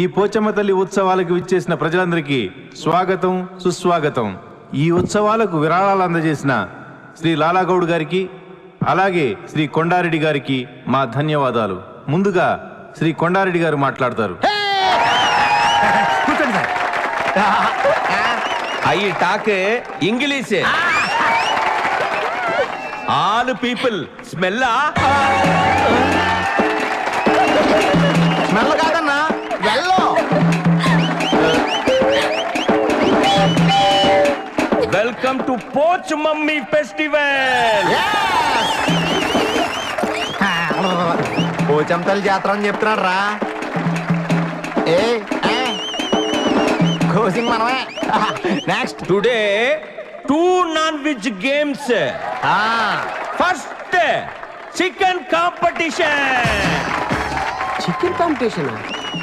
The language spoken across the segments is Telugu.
ఈ పోచమ్మ తల్లి ఉత్సవాలకు విచ్చేసిన ప్రజలందరికీ స్వాగతం సుస్వాగతం. ఈ ఉత్సవాలకు విరాళాలు అందజేసిన శ్రీ లాలాగౌడ్ గారికి అలాగే శ్రీ కొండారెడ్డి గారికి మా ధన్యవాదాలు. ముందుగా శ్రీ కొండారెడ్డి గారు మాట్లాడతారు. I talk English. All people స్మెల్లా స్మెల్ కాదన్నా వెల్లో. Welcome to Pochammi festival. పోచంతల జాతర అని చెప్తున్నాడు రా. కోసింగ్ మనమే. Next today 2 non-veg games. First chicken competition. Chicken competition.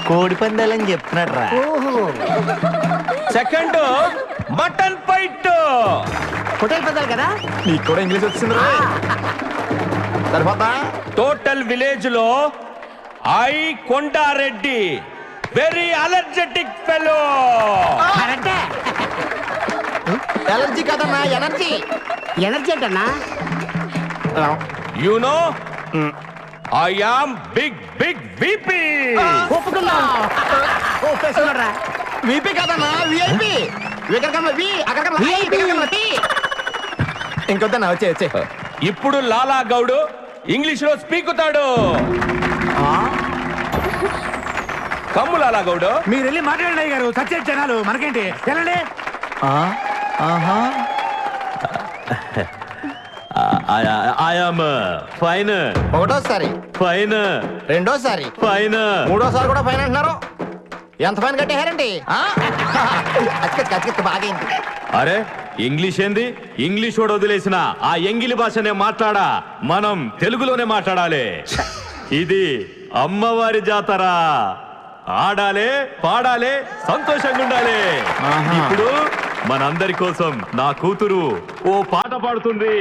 కోడి పందాలని చెప్తున్నాడు రా. Second mutton fight. హోటల్ పెద్దాలి కదా. నీకు కూడా ఇంగ్లీష్ వచ్చింది రా. సరిపోతా. టోటల్ విలేజ్ లో I Kondareddy very allergetic fellow. Allergy కాదన్నా ఎనర్జీ. ఎనర్జీ ఏంటన్నా? You know I am big VIP. ఒప్పుకున్నా. ఒప్పేసుకున్నారా? విపి కాదన్నా విఐపి. వికరకన్నా వి అకరకన్నా VIP. ఇంకొద్దన్నా వచ్చే వచ్చే. ఇప్పుడు లాలా గౌడ్ ఇంగ్లీష్ లో స్పీకుతాడు. కమ్ము లాలా గౌడ్. మీరు వెళ్ళి మాట్లాడండి గారు. సత్య జనాలు మనకేంటి, వెళ్ళండి. I am fine. ఒకటోసారి ఫైన్. రెండోసారి ఫైన్. మూడోసారి కూడా ఫైన్ అంటున్నారు. ఎంత ఫైన్ కట్టేశారండి? అతికి బాగైంది. అరే ఇంగ్లీష్ ఏంది? ఇంగ్లీష్ కూడా వదిలేసిన ఆ ఎంగిలి భాషనే మాట్లాడా. మనం తెలుగులోనే మాట్లాడాలి. ఇది అమ్మవారి జాతర. ఆడాలే పాడాలే సంతోషంగా ఉండాలి. ఇప్పుడు మనందరి కోసం నా కూతురు ఓ పాట పాడుతుంది.